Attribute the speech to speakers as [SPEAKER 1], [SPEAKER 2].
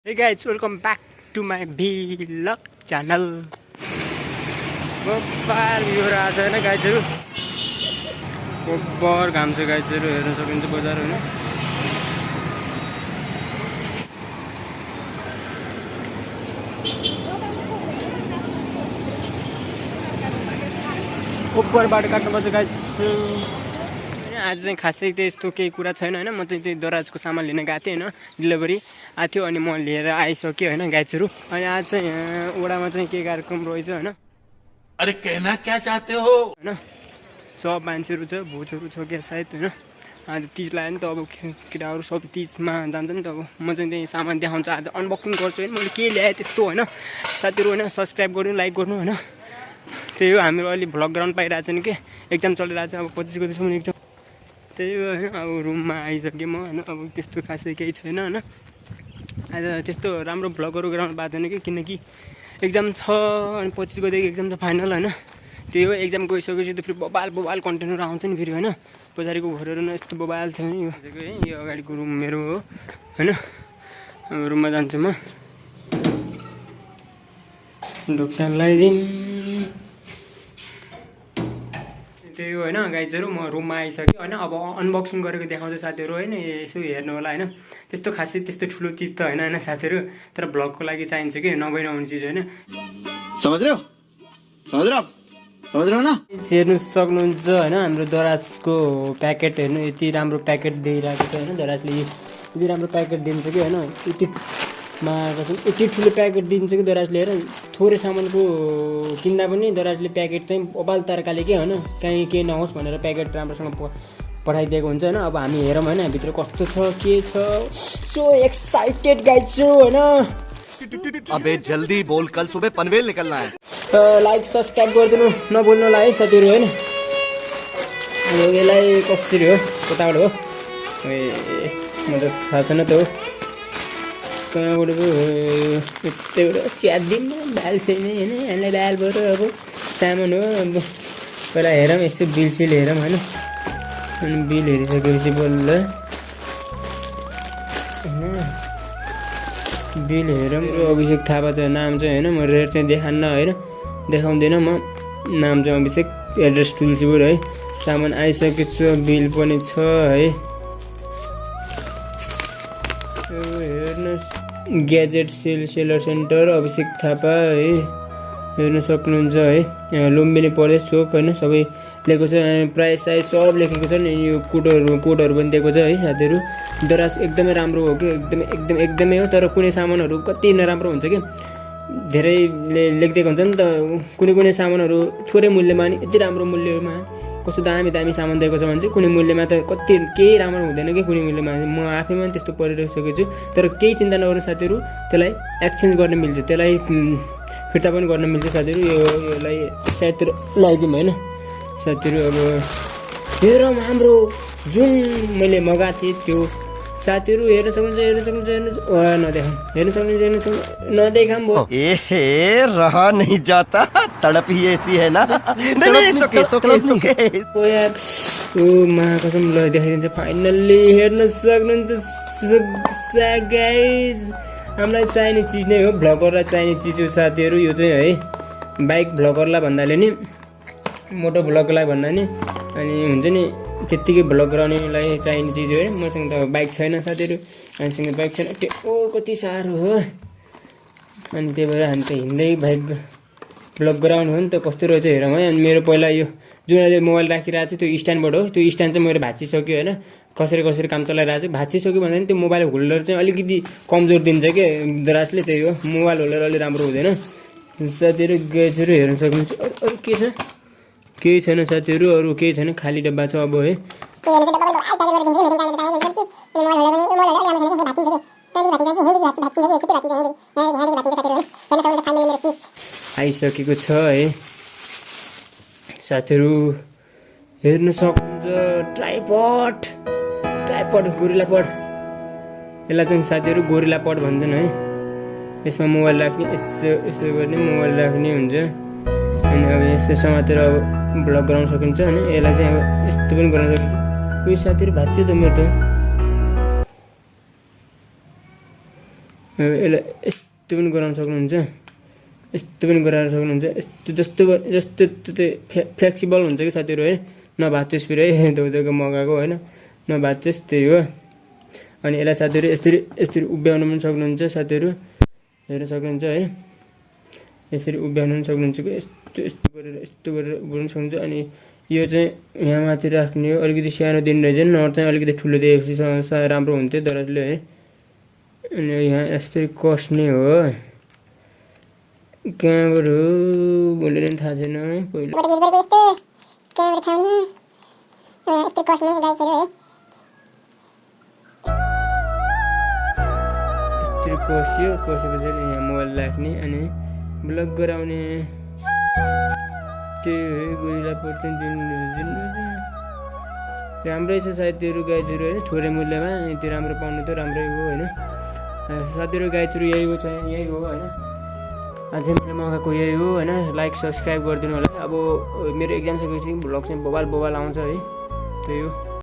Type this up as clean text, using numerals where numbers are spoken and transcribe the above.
[SPEAKER 1] Hey guys, welcome back to my vlog channel. Babbar यो आज हैन गाइजहरु बब्बर घाम छ गाइजहरु हेर्न सकिन्छ बजार हैन बब्बर बाटो काट्नुपर्छ गाइज आज चाहिँ खासै त्यस्तो केही कुरा छैन हैन म चाहिँ दराजको सामान लिन गएको थिएँ हैन डेलिभरी आथ्यो अनि म लिएर आइसके हैन गाइजहरु अनि आज चाहिँ ओडामा चाहिँ के कार्यक्रम रहेछ हैन
[SPEAKER 2] अरे कहना क्या चाहते हो
[SPEAKER 1] हैन सब मान्छेहरु छ भोजहरु छ के सायद हैन आज तीज लाग्यो नि त अब केटाहरु सब तीजमा जान्छ नि त अब म चाहिँ त्यही सामान देखाउँछु आज अनबक्सिङ गर्छु हैन मैले के ल्याए त्यस्तो हैन साथीहरु हैन सब्स्क्राइब गर्नु लाइक गर्नु हैन त्यही हो हाम्रो अलि भ्लग ग्राउन्ड पाइरहेछ नि के एक्जाम चलिरहेछ अब 25 गतेसम्म एक्जाम त्यही हो हैन अब रुममा आइसके म हैन अब त्यस्तो खासै केही छैन हैन आज त्यस्तो राम्रो भ्लगहरु ग्राउन्ड पाएको छैन कि किनकि एक्जाम छ अनि 25 गते एक्जाम छ फाइनल हैन त्यही हो एक्जाम गइसकेपछि त फेरि बबाल कन्टेन्टहरु आउँछ नि फेरि हैन पछाडीको घरहरु न यस्तो बबाल छ नि यो अगाडिको रुम मेरो हो हैन रुममा जान्छु म ढोक्न लगाइदिम त्यही हो हैन गाइजहरु म रुममा आइसके हैन अब अनबक्सिङ गरेको देखाउँछु साथीहरु हैन यसो हेर्नु होला हैन त्यस्तो खासै त्यस्तो ठुलो चीज त हैन साथीहरु तर भ्लगको लागि चाहिन्छ के नभई नहुने चीज हैन
[SPEAKER 3] समझ रहे हो ना
[SPEAKER 1] हेर्नु सक्नुहुन्छ हैन हाम्रो दराजको प्याकेट हेर्नु यति राम्रो प्याकेट दिइराको छ हैन दराजले यति राम्रो प्याकेट दिन्छ कि हैन यति कसम यति ठुलो प्याकेट दिन्छ कि दराजले हेर थोरै सामानको किन्दा पनि दराजले प्याकेट चाहिँ बबाल तर्काले के हैन कहीँ के नहोस् भनेर प्याकेट राम्रोसँग पठाइदिएको हुन्छ हैन अब हामी हेरौँ हैन भित्र कस्तो छ के छ सो एक्साइटेड गाइज छु हैन
[SPEAKER 2] अबे जल्दी बोल कल सुबह पनवेल निकलना है
[SPEAKER 1] लाइक सब्स्क्राइब गरिदिनु नभुल्नु होला है साथीहरु हैन यसलाई कसरी हो कताबाट हो ए म त थाहा छैन त हो कहाँबाट पो यतैबाट च्यादिम दाल छैन हैन यसलाई दाल बरु अब सामान हो अब पहिला हेरौँ यस्तो बिल सिल हेरौँ हैन अनि बिल हेरिसकेपछि बल्ल बिल हेरौँ अभिषेक थापा चाहिँ नाम चाहिँ हैन म रेट चाहिँ देखान्न हैन देखाउँदैन म नाम चाहिँ अभिषेक एड्रेस तुलसीपुर है सामान आइसकेको छ बिल पनि छ है हेर्नुहोस् ग्याजेट सेलर सेन्टर अभिषेक थापा है हेर्न सक्नुहुन्छ है लुम्बिनी प्रदेश चोक हैन सबै लेखेको छ प्राइस साइज सब लेखेको छ नि यो कोडहरु पनि दिएको छ है साथीहरु दराज एकदमै राम्रो हो कि एकदमै हो तर कुनै सामानहरु कति नराम्रो हुन्छ कि धेरैले लेखिदिएको हुन्छ नि त कुनै सामानहरु थोरै मूल्यमा नि यति राम्रो मूल्यमा कस्तो दामी सामान दिएको छ भने चाहिँ कुनै मूल्यमा त कति केही राम्रो हुँदैन कि कुनै मूल्यमा म आफैमा पनि त्यस्तो परिरहेको छु तर केही चिन्ता नगर्नु साथीहरु त्यसलाई एक्सचेन्ज गर्न मिल्छ त्यसलाई फिर्ता पनि गर्न मिल्छ साथीहरु यसलाई सायद लगाइदिउँ हैन साथीहरु अब हेरौँ हाम्रो जुन मैले मगाएको थिएँ त्यो साथीहरु हेर्न सक्नुहुन्छ नदेखाम भो
[SPEAKER 3] ए रहा नहीं जाता तड़प ही ऐसी है ना नहीं सोके
[SPEAKER 1] ओ यार ओ मा कसम ल देखाइदिन्छ फाइनल्ली हेर्न सक्नुहुन्छ गाइज हामीलाई चाहिने चीज नै हो भ्लगरलाई चाहिने चीज हो साथीहरु यो चाहिँ है बाइक भ्लगरलाई भन्दाले नि मोटो भ्लगलाई भन्दा नि अनि हुन्छ नि त्यतिकै भ्लग गराउनेलाई चाहिने चिज हो है मसँग त बाइक छैन साथीहरु हामीसँग बाइक छैन ओ कति साह्रो हो अनि त्यही भएर हामी त हिँड्दै बाइक भ्लग गराउनु हो नि त कस्तो रहेछ हेरौँ है अनि मेरो पहिला यो जुन अहिले मोबाइल राखिरहेको छु त्यो स्ट्यान्डबाट हो त्यो स्ट्यान्ड चाहिँ मेरो भाँचिसक्यो हैन कसरी काम चलाइरहेको छु भाँचिसक्यो भन्दा नि त्यो मोबाइल होल्डर चाहिँ अलिकति कमजोर दिन्छ के दराजले त्यही हो मोबाइल होल्डर अलि राम्रो हुँदैन साथीहरु गेजहरु हेर्न सक्नुहुन्छ अरु के छ केही छैन साथीहरु अरु केही छैन खाली डब्बा छ अब है आइसकेको छ है साथीहरु हेर्न सक्नुहुन्छ ट्राइपड गोरिल्ला पड यसलाई चाहिँ साथीहरु गोरिल्ला पड भन्छन् है यसमा मोबाइल राख्ने यसो गर्ने मोबाइल राख्ने हुन्छ अनि अब यसो समातेर अब भ्लग गराउन सकिन्छ हैन यसलाई चाहिँ अब यस्तो पनि गर्न सकिन्छ यो साथीहरु भाँच्यो त मेरो त यसलाई यस्तो पनि गराउन सक्नुहुन्छ, यस्तो पनि गराएर सक्नुहुन्छ। यस्तो जस्तो जस्तो फ्लेक्सिबल हुन्छ कि साथीहरू है, नभाँचोस् फेरि है धोको मगाएको होइन, नभाँचोस् त्यही हो। अनि यसलाई साथीहरू यसरी उभ्याउनु पनि सक्नुहुन्छ साथीहरू, हेर्न सक्नुहुन्छ है, यसरी उभ्याउनु पनि सक्नुहुन्छ कि यस्तो गरेर उभ्याउनु सक्नुहुन्छ। अनि यो चाहिँ यहाँ माथि राख्ने हो, अलिकति सानो दिनु रहेछ, नट चाहिँ अलिकति ठुलो दिएपछि राम्रो हुन्थ्यो दराजले है। अनि यहाँ यसरी कस्ने हो, कहाँबाट हो मैले पनि थाहा छैन है पहिला। कस्यो, कसेपछि यहाँ मोबाइल राख्ने अनि ब्लक गराउने, त्यही हो। गोरिला पर्सेन्ट राम्रै छ साथीहरू गाईचुरु होइन, थोरै मूल्यमा यति राम्रो पाउनु त राम्रै हो होइन। साथीहरू गाईचुरु यही हो चाहिँ यही हो होइन, अझै मैले मगाएको यही हो होइन। लाइक सब्सक्राइब गरिदिनु होला। अब मेरो एक्जाम सकेपछि भ्लग चाहिँ बोबाल आउँछ है, त्यही हो।